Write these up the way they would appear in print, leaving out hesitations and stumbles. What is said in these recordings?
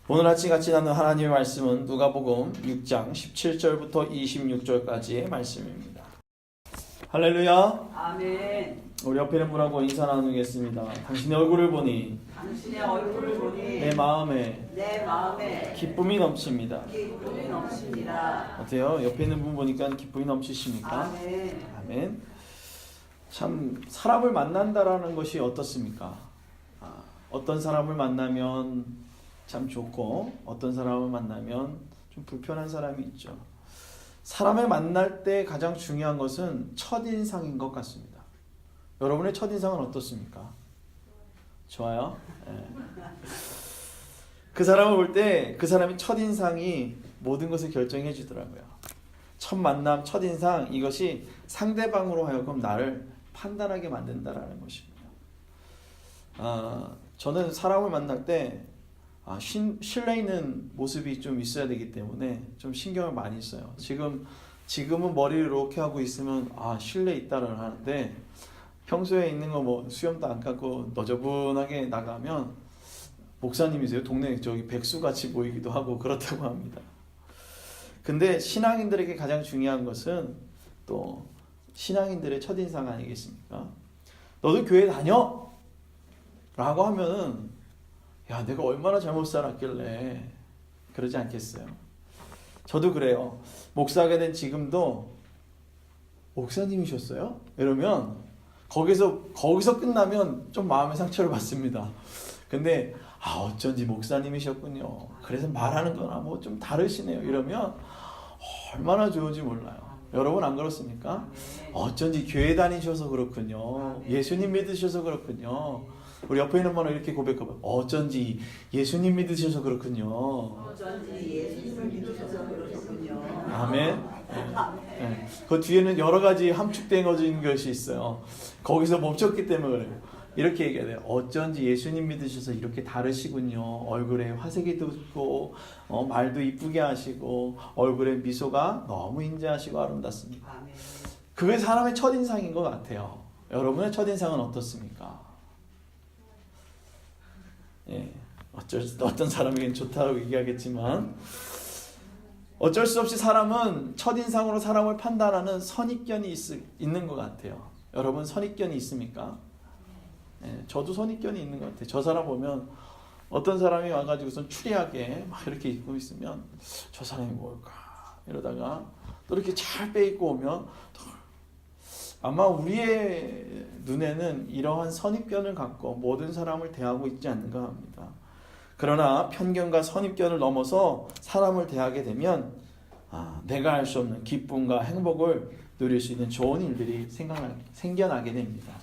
오늘 아침 같이 나눈 하나님의 말씀은 누가복음 6장 17절부터 26절까지의 말씀입니다. 할렐루야. 아멘. 우리 옆에 있는 분하고 인사 나누겠습니다. 당신의 얼굴을 보니 당신의 얼굴을 보니 내 마음에 기쁨이 넘칩니다. 기쁨이 넘칩니다. 어때요? 옆에 있는 분 보니까 기쁨이 넘치십니까? 아멘. 아멘. 참 사람을 만난다라는 것이 어떻습니까? 어떤 사람을 만나면 참 좋고 어떤 사람을 만나면 좀 불편한 사람이 있죠. 사람을 만날 때 가장 중요한 것은 첫인상인 것 같습니다. 여러분의 첫인상은 어떻습니까? 좋아요? 네. 그 사람을 볼 때 그 사람의 첫인상이 모든 것을 결정해 주더라고요. 첫 만남, 첫인상, 이것이 상대방으로 하여금 나를 판단하게 만든다라는 것입니다. 저는 사람을 만날 때 신뢰 있는 모습이 좀 있어야 되기 때문에 좀 신경을 많이 써요. 지금은 머리를 이렇게 하고 있으면 신뢰 있다를 하는데, 평소에 있는 거 뭐 수염도 안 감고 너저분하게 나가면 목사님이세요? 동네 저기 백수같이 보이기도 하고 그렇다고 합니다. 근데 신앙인들에게 가장 중요한 것은 또 신앙인들의 첫인상 아니겠습니까? 너도 교회 다녀? 라고 하면은 야, 내가 얼마나 잘못 살았길래 그러지 않겠어요? 저도 그래요. 목사가 된 지금도 목사님이셨어요? 이러면 거기서 끝나면 좀 마음의 상처를 받습니다. 근데 어쩐지 목사님이셨군요. 그래서 말하는 거나 뭐 좀 다르시네요. 이러면 얼마나 좋은지 몰라요. 여러분 안 그렇습니까? 어쩐지 교회 다니셔서 그렇군요. 예수님 믿으셔서 그렇군요. 우리 옆에 있는 분은 이렇게 고백해봐요. 어쩐지 예수님 믿으셔서 그렇군요. 어쩐지 예수님을 믿으셔서 그러셨군요. 아멘. 네. 그 뒤에는 여러 가지 함축되어진 것이 있어요. 거기서 멈췄기 때문에 그래요. 이렇게 얘기해야 돼요. 어쩐지 예수님 믿으셔서 이렇게 다르시군요. 얼굴에 화색이 돋고 말도 이쁘게 하시고 얼굴에 미소가 너무 인자하시고 아름답습니다. 아멘. 그게 사람의 첫인상인 것 같아요. 여러분의 첫인상은 어떻습니까? 예, 어떤 사람에겐 좋다고 얘기하겠지만 어쩔 수 없이 사람은 첫인상으로 사람을 판단하는 선입견이 있는 것 같아요. 여러분 선입견이 있습니까? 예, 저도 선입견이 있는 것 같아요. 저 사람 보면 어떤 사람이 와가지고선 추리하게 막 이렇게 입고 있으면 저 사람이 뭘까 이러다가 또 이렇게 잘 빼입고 오면 아마 우리의 눈에는 이러한 선입견을 갖고 모든 사람을 대하고 있지 않는가 합니다. 그러나 편견과 선입견을 넘어서 사람을 대하게 되면 내가 알 수 없는 기쁨과 행복을 누릴 수 있는 좋은 일들이 생겨나게 됩니다.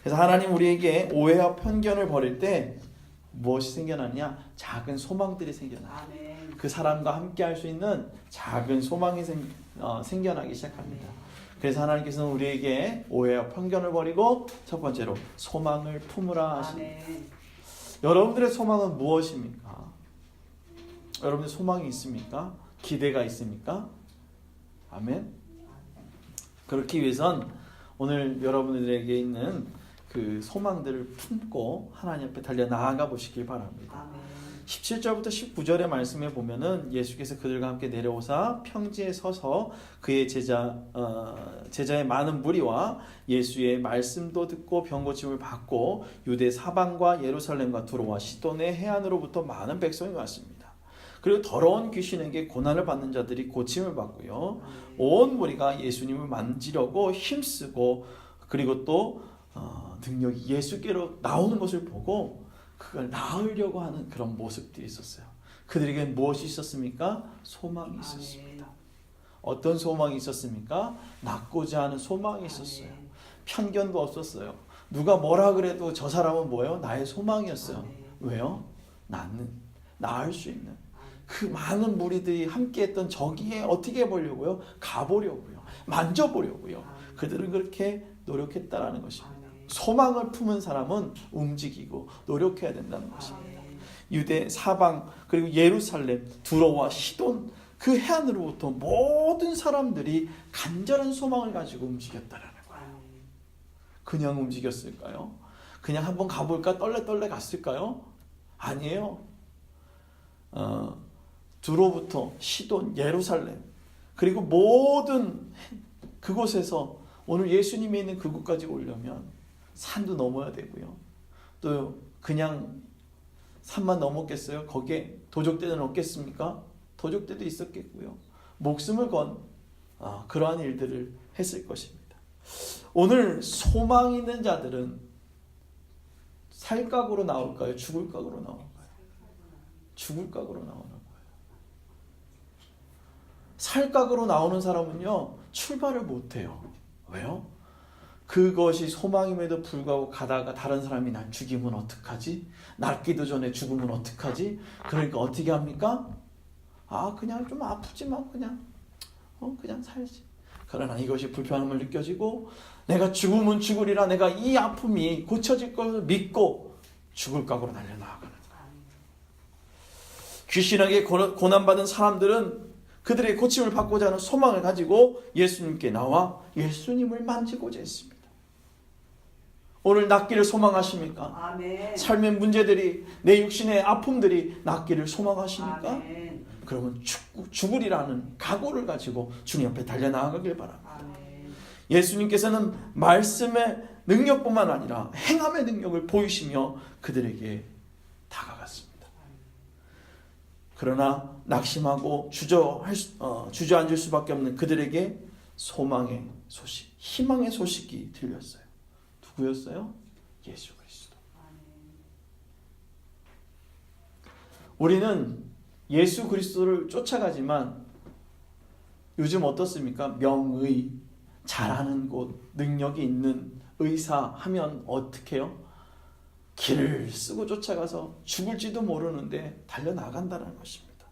그래서 하나님 우리에게 오해와 편견을 버릴 때 무엇이 생겨나느냐? 작은 소망들이 생겨나요. 그 사람과 함께 할 수 있는 작은 소망이 생겨나기 시작합니다. 그래서 하나님께서는 우리에게 오해와 편견을 버리고 첫 번째로 소망을 품으라 하십니다. 여러분들의 소망은 무엇입니까? 여러분들 소망이 있습니까? 기대가 있습니까? 아멘. 그렇기 위해선 오늘 여러분들에게 있는 그 소망들을 품고 하나님 앞에 달려 나아가 보시길 바랍니다. 아멘. 17절부터 19절의 말씀에 보면은 예수께서 그들과 함께 내려오사 평지에 서서 그의 제자의 많은 무리와 예수의 말씀도 듣고 병고침을 받고 유대 사방과 예루살렘과 두로와 시돈의 해안으로부터 많은 백성이 왔습니다. 그리고 더러운 귀신에게 고난을 받는 자들이 고침을 받고요. 온 무리가 예수님을 만지려고 힘쓰고 그리고 또 능력이 예수께로 나오는 것을 보고 그걸 낳으려고 하는 그런 모습들이 있었어요. 그들에게는 무엇이 있었습니까? 소망이 있었습니다. 어떤 소망이 있었습니까? 낳고자 하는 소망이 있었어요. 편견도 없었어요. 누가 뭐라 그래도 저 사람은 뭐예요? 나의 소망이었어요. 왜요? 낳을 수 있는 그 많은 무리들이 함께했던 저기에 어떻게 해보려고요? 가보려고요. 만져보려고요. 그들은 그렇게 노력했다라는 것입니다. 소망을 품은 사람은 움직이고 노력해야 된다는 것입니다. 유대 사방 그리고 예루살렘 두로와 시돈 그 해안으로부터 모든 사람들이 간절한 소망을 가지고 움직였다라는 거예요. 그냥 움직였을까요? 그냥 한번 가볼까 떨레 갔을까요? 아니에요. 두로부터 시돈, 예루살렘, 그리고 모든 그곳에서 오늘 예수님이 있는 그곳까지 오려면 산도 넘어야 되고요. 또 그냥 산만 넘었겠어요? 거기에 도적대는 없겠습니까? 도적대도 있었겠고요. 목숨을 건 그러한 일들을 했을 것입니다. 오늘 소망 있는 자들은 살 각오로 나올까요? 죽을 각오로 나올까요? 죽을 각오로 나오는 거예요. 살 각오로 나오는 사람은요, 출발을 못해요. 왜요? 그것이 소망임에도 불구하고 가다가 다른 사람이 날 죽이면 어떡하지? 낫기도 전에 죽으면 어떡하지? 그러니까 어떻게 합니까? 그냥 좀 아프지만 그냥 살지. 그러나 이것이 불편함을 느껴지고 내가 죽으면 죽으리라, 내가 이 아픔이 고쳐질 것을 믿고 죽을 각오로 달려나가는 거예요. 귀신에게 고난받은 사람들은 그들의 고침을 받고자 하는 소망을 가지고 예수님께 나와 예수님을 만지고자 했습니다. 오늘 낫기를 소망하십니까? 아멘. 삶의 문제들이, 내 육신의 아픔들이 낫기를 소망하십니까? 아멘. 그러면 죽으리라는 각오를 가지고 주님 앞에 달려나가길 바랍니다. 아멘. 예수님께서는 말씀의 능력뿐만 아니라 행함의 능력을 보이시며 그들에게 다가갔습니다. 그러나 낙심하고 주저앉을 수밖에 없는 그들에게 소망의 소식, 희망의 소식이 들렸어요. 누구였어요? 예수 그리스도. 우리는 예수 그리스도를 쫓아가지만 요즘 어떻습니까? 명의, 잘하는 곳, 능력이 있는 의사 하면 어떻게 해요? 길을 쓰고 쫓아가서 죽을지도 모르는데 달려나간다는 것입니다.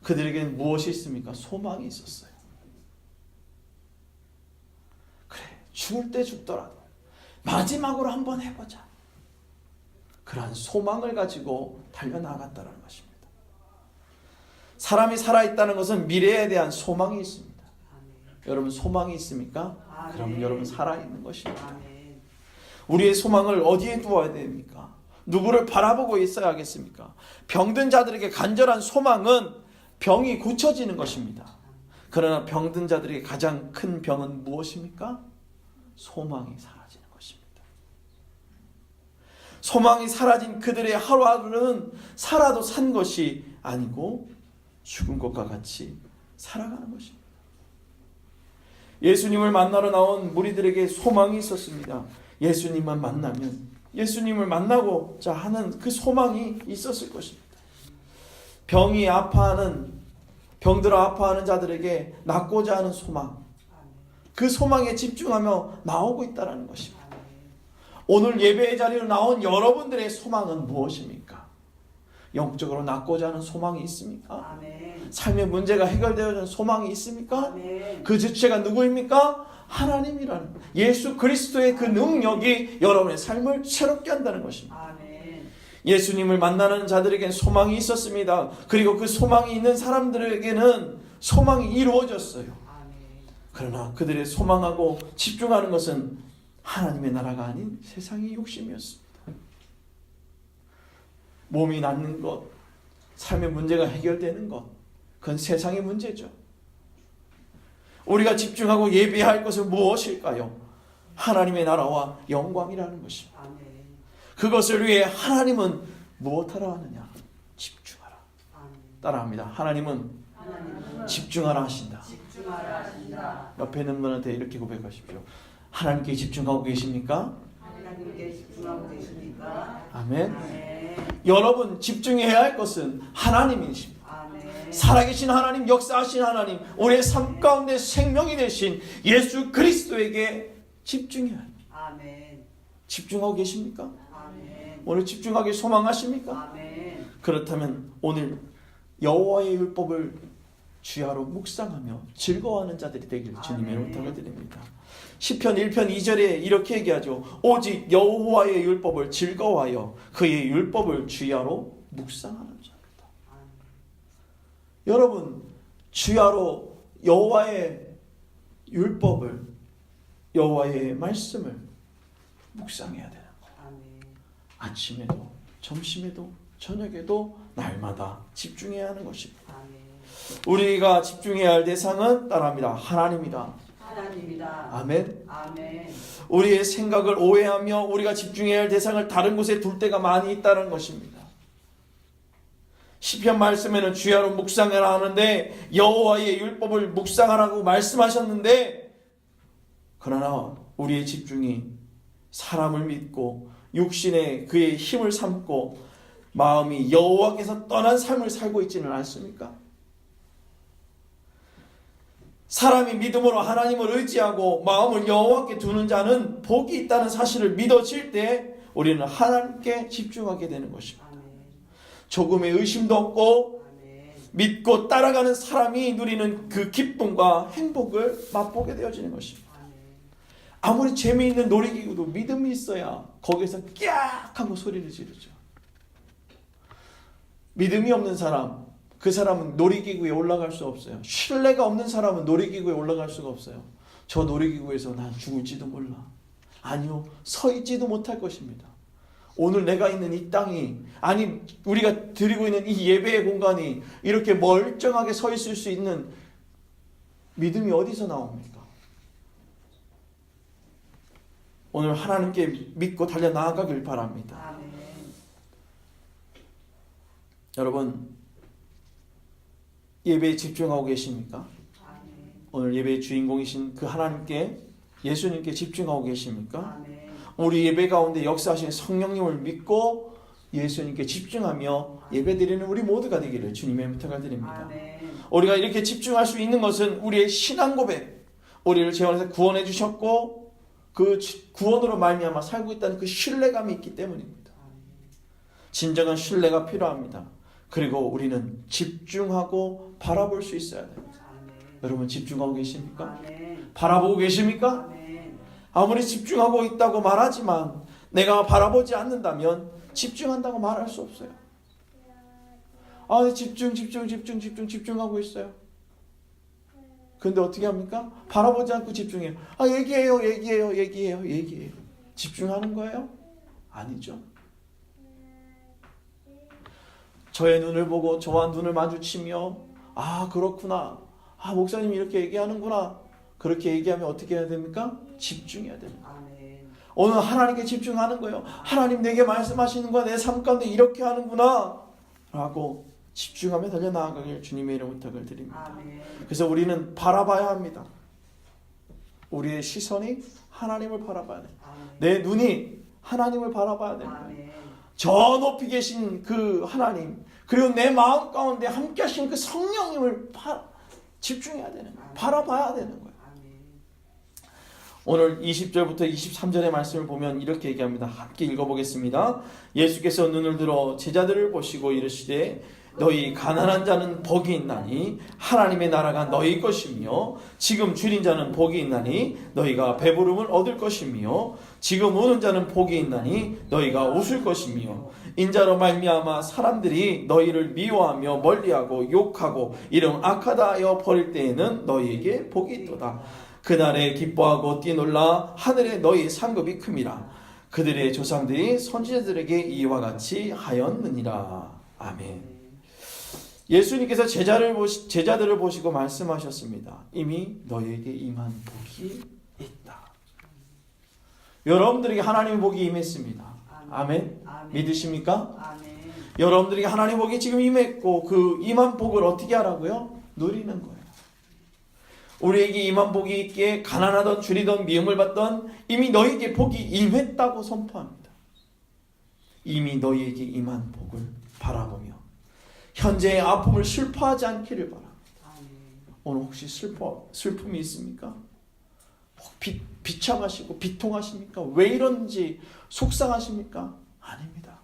그들에게는 무엇이 있습니까? 소망이 있었어요. 그래, 죽을 때 죽더라도 마지막으로 한번 해보자. 그러한 소망을 가지고 달려나갔다는 것입니다. 사람이 살아있다는 것은 미래에 대한 소망이 있습니다. 여러분 소망이 있습니까? 그럼 여러분 살아있는 것입니다. 우리의 소망을 어디에 두어야 됩니까? 누구를 바라보고 있어야겠습니까? 병든 자들에게 간절한 소망은 병이 고쳐지는 것입니다. 그러나 병든 자들에게 가장 큰 병은 무엇입니까? 소망이 사라지는 것입니다. 소망이 사라진 그들의 하루하루는 살아도 산 것이 아니고 죽은 것과 같이 살아가는 것입니다. 예수님을 만나러 나온 무리들에게 소망이 있었습니다. 예수님만 만나면, 예수님을 만나고자 하는 그 소망이 있었을 것입니다. 병들어 아파하는 자들에게 낫고자 하는 소망, 그 소망에 집중하며 나오고 있다는 것입니다. 오늘 예배의 자리로 나온 여러분들의 소망은 무엇입니까? 영적으로 낫고자 하는 소망이 있습니까? 아멘. 삶의 문제가 해결되어지는 소망이 있습니까? 아멘. 그 주체가 누구입니까? 하나님이라는 예수 그리스도의 그 능력이 여러분의 삶을 새롭게 한다는 것입니다. 아멘. 예수님을 만나는 자들에게는 소망이 있었습니다. 그리고 그 소망이 있는 사람들에게는 소망이 이루어졌어요. 아멘. 그러나 그들의 소망하고 집중하는 것은 하나님의 나라가 아닌 세상의 욕심이었습니다. 몸이 낫는 것, 삶의 문제가 해결되는 것, 그건 세상의 문제죠. 우리가 집중하고 예배할 것은 무엇일까요? 하나님의 나라와 영광이라는 것입니다. 아멘. 그것을 위해 하나님은 무엇하라 하느냐? 집중하라. 아멘. 따라합니다. 하나님은 집중하라 하신다. 집중하라 하신다. 옆에 있는 분한테 이렇게 고백하십시오. 하나님께 집중하고 계십니까? 하나님께 집중하고 계십니까? 아멘. 아멘. 여러분 집중해야 할 것은 하나님이십니다. 아멘. 살아계신 하나님, 역사하신 하나님, 우리의 삶 가운데 생명이 되신 예수 그리스도에게 집중해야 합니다. 아멘. 집중하고 계십니까? 아멘. 오늘 집중하길 소망하십니까? 아멘. 그렇다면 오늘 여호와의 율법을 주야로 묵상하며 즐거워하는 자들이 되길 주님의 이름으로 부탁을 드립니다. 시편 1편 2절에 이렇게 얘기하죠. 오직 여호와의 율법을 즐거워하여 그의 율법을 주야로 묵상하는 자입니다. 여러분 주야로 여호와의 율법을, 여호와의 말씀을 묵상해야 되는 거예요. 아멘. 아침에도 점심에도 저녁에도 날마다 집중해야 하는 것입니다. 아멘. 우리가 집중해야 할 대상은 따라합니다. 하나님이다. 하나님이다. 아멘. 아멘. 우리의 생각을 오해하며 우리가 집중해야 할 대상을 다른 곳에 둘 때가 많이 있다는 것입니다. 시편 말씀에는 주야로 묵상해라 하는데 여호와의 율법을 묵상하라고 말씀하셨는데, 그러나 우리의 집중이 사람을 믿고 육신의 그의 힘을 삼고 마음이 여호와께서 떠난 삶을 살고 있지는 않습니까? 사람이 믿음으로 하나님을 의지하고 마음을 여호와께 두는 자는 복이 있다는 사실을 믿어질 때 우리는 하나님께 집중하게 되는 것입니다. 아멘. 조금의 의심도 없고 아멘. 믿고 따라가는 사람이 누리는 그 기쁨과 행복을 맛보게 되어지는 것입니다. 아멘. 아무리 재미있는 놀이기구도 믿음이 있어야 거기에서 깍 하고 소리를 지르죠. 믿음이 없는 사람, 그 사람은 놀이기구에 올라갈 수 없어요. 신뢰가 없는 사람은 놀이기구에 올라갈 수가 없어요. 저 놀이기구에서 난 죽을지도 몰라. 아니요, 서 있지도 못할 것입니다. 오늘 내가 있는 이 땅이, 아니 우리가 드리고 있는 이 예배의 공간이 이렇게 멀쩡하게 서 있을 수 있는 믿음이 어디서 나옵니까? 오늘 하나님께 믿고 달려나가길 바랍니다. 아멘. 여러분, 예배에 집중하고 계십니까? 아멘. 오늘 예배의 주인공이신 그 하나님께, 예수님께 집중하고 계십니까? 아멘. 우리 예배 가운데 역사하신 성령님을 믿고 예수님께 집중하며 예배드리는 우리 모두가 되기를 주님의 부탁을 드립니다. 아멘. 우리가 이렇게 집중할 수 있는 것은 우리의 신앙 고백, 우리를 재원에서 구원해 주셨고 그 구원으로 말미암아 살고 있다는 그 신뢰감이 있기 때문입니다. 진정한 신뢰가 필요합니다. 그리고 우리는 집중하고 바라볼 수 있어야 됩니다. 아멘. 여러분 집중하고 계십니까? 아멘. 바라보고 계십니까? 아멘. 아무리 집중하고 있다고 말하지만 내가 바라보지 않는다면 집중한다고 말할 수 없어요. 아, 집중하고 있어요. 근데 어떻게 합니까? 바라보지 않고 집중해요. 아, 얘기해요. 집중하는 거예요? 아니죠. 저의 눈을 보고 저와 눈을 마주치며 아, 그렇구나. 아, 목사님이 이렇게 얘기하는구나. 그렇게 얘기하면 어떻게 해야 됩니까? 집중해야 됩니다. 아멘. 오늘 하나님께 집중하는 거예요. 하나님 내게 말씀하시는 거야. 내 삶 가운데 이렇게 하는구나 라고 집중하며 달려나가길 주님의 이름으로 부탁을 드립니다. 아멘. 그래서 우리는 바라봐야 합니다. 우리의 시선이 하나님을 바라봐야 돼요. 아멘. 내 눈이 하나님을 바라봐야 됩니다. 아멘. 저 높이 계신 그 하나님, 그리고 내 마음 가운데 함께 하신 그 성령님을 집중해야 되는 거예요. 바라봐야 되는 거예요. 아멘. 오늘 20절부터 23절의 말씀을 보면 이렇게 얘기합니다. 함께 읽어보겠습니다. 예수께서 눈을 들어 제자들을 보시고 이르시되 너희 가난한 자는 복이 있나니 하나님의 나라가 너희 것이며 지금 줄인 자는 복이 있나니 너희가 배부름을 얻을 것이며 지금 우는 자는 복이 있나니 너희가 웃을 것이며 인자로 말미암아 사람들이 너희를 미워하며 멀리하고 욕하고 이름 악하다 하여 버릴 때에는 너희에게 복이 있도다. 그날에 기뻐하고 뛰놀라 하늘에 너희 상급이 큼이라. 그들의 조상들이 선지자들에게 이와 같이 하였느니라. 아멘. 예수님께서 제자들을 보시고 말씀하셨습니다. 이미 너희에게 임한 복이 있다. 여러분들에게 하나님의 복이 임했습니다. 아멘. 아멘. 믿으십니까? 아멘. 여러분들에게 하나님의 복이 지금 임했고 그 임한 복을 어떻게 하라고요? 누리는 거예요. 우리에게 임한 복이 있기에 가난하던 줄이던 미움을 받던 이미 너희에게 복이 임했다고 선포합니다. 이미 너희에게 임한 복을 바라보며 현재의 아픔을 슬퍼하지 않기를 바랍니다. 아멘. 오늘 혹시 슬픔이 있습니까? 비참하시고 비통하십니까? 왜 이런지 속상하십니까? 아닙니다.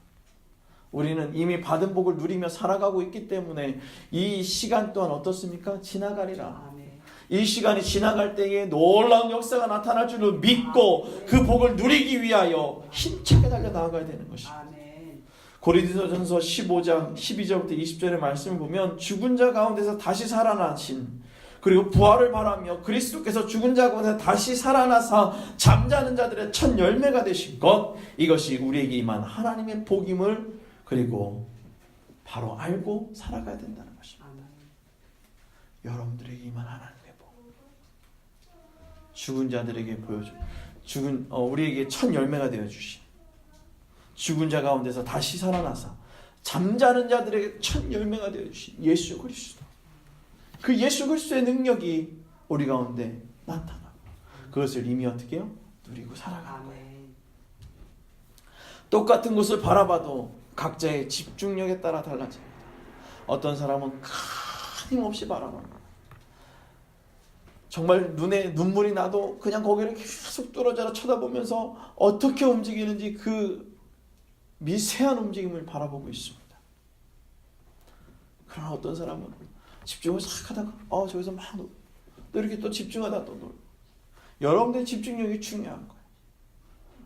우리는 이미 받은 복을 누리며 살아가고 있기 때문에 이 시간 또한 어떻습니까? 지나가리라. 아멘. 이 시간이 지나갈 때에 놀라운 역사가 나타날 줄을 믿고 그 복을 누리기 위하여 힘차게 달려나가야 되는 것입니다. 아멘. 고린도전서 15장 12절부터 20절의 말씀을 보면 죽은 자 가운데서 다시 살아나신 그리고 부활을 바라며 그리스도께서 죽은 자 가운데서 다시 살아나사 잠자는 자들의 첫 열매가 되신 것, 이것이 우리에게 임한 하나님의 복임을 그리고 바로 알고 살아가야 된다는 것입니다. 아멘. 여러분들에게 임한 하나님의 복, 죽은 자들에게 보여줘 우리에게 첫 열매가 되어 주신, 죽은 자 가운데서 다시 살아나사 잠자는 자들에게 첫 열매가 되어 주신 예수 그리스도, 그 예수 그리스도의 능력이 우리 가운데 나타나고 그것을 이미 어떻게 해요? 누리고 살아가는 거예요. 아멘. 똑같은 것을 바라봐도 각자의 집중력에 따라 달라집니다. 어떤 사람은 끊임없이 바라봅니다. 정말 눈에 눈물이 나도 그냥 거기를 계속 뚫어져라 쳐다보면서 어떻게 움직이는지 그 미세한 움직임을 바라보고 있습니다. 그러나 어떤 사람은 집중을 싹 하다가 저기서 막 또 이렇게 또 집중하다 또 놀고. 여러분들의 집중력이 중요한 거예요.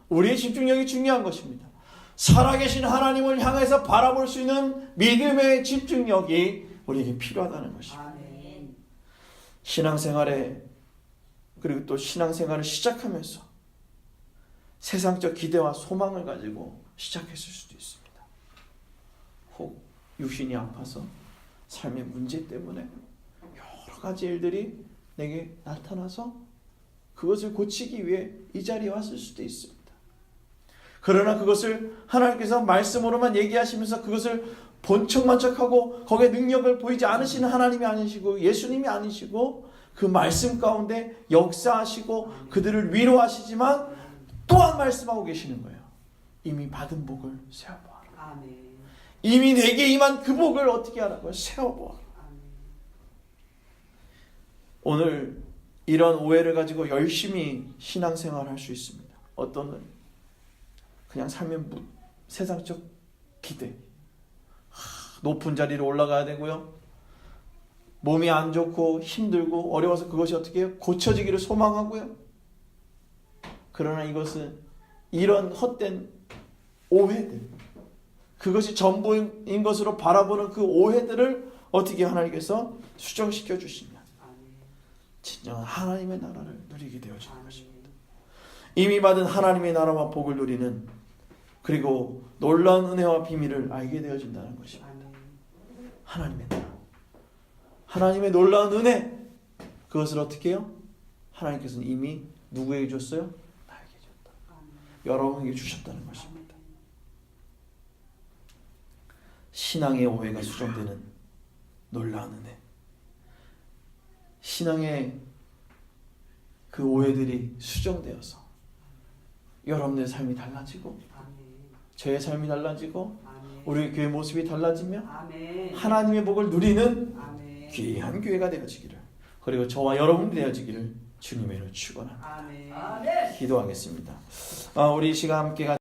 우리의 집중력이 중요한 것입니다. 살아계신 하나님을 향해서 바라볼 수 있는 믿음의 집중력이 우리에게 필요하다는 것입니다. 아멘. 신앙생활에, 그리고 또 신앙생활을 시작하면서 세상적 기대와 소망을 가지고 시작했을 수도 있습니다. 혹 육신이 아파서 삶의 문제 때문에 여러 가지 일들이 내게 나타나서 그것을 고치기 위해 이 자리에 왔을 수도 있습니다. 그러나 그것을 하나님께서 말씀으로만 얘기하시면서 그것을 본척만척하고 거기에 능력을 보이지 않으시는 하나님이 아니시고 예수님이 아니시고 그 말씀 가운데 역사하시고 그들을 위로하시지만 또한 말씀하고 계시는 거예요. 이미 받은 복을 세어보아라. 아멘. 이미 내게 임한 그 복을 어떻게 하라고요? 세어보아라. 아멘. 오늘 이런 오해를 가지고 열심히 신앙생활을 할 수 있습니다. 어떤 그냥 삶의 세상적 기대, 높은 자리로 올라가야 되고요, 몸이 안 좋고 힘들고 어려워서 그것이 어떻게 해요? 고쳐지기를 소망하고요. 그러나 이것은 이런 헛된 오해들, 그것이 전부인 것으로 바라보는 그 오해들을 어떻게 하나님께서 수정시켜 주시면 진정한 하나님의 나라를 누리게 되어지는 것입니다. 이미 받은 하나님의 나라와 복을 누리는, 그리고 놀라운 은혜와 비밀을 알게 되어진다는 것입니다. 하나님의 나라, 하나님의 놀라운 은혜, 그것을 어떻게 해요? 하나님께서는 이미 누구에게 줬어요? 나에게 줬다. 여러분에게 주셨다는 것입니다. 신앙의 오해가 수정되는 놀라운 은혜, 신앙의 그 오해들이 수정되어서 여러분의 삶이 달라지고 저의 삶이 달라지고 우리 교회 모습이 달라지며 하나님의 복을 누리는 귀한 교회가 되어지기를, 그리고 저와 여러분이 되어지기를 주님의 이름으로 축원합니다. 기도하겠습니다. 우리 이 시간 함께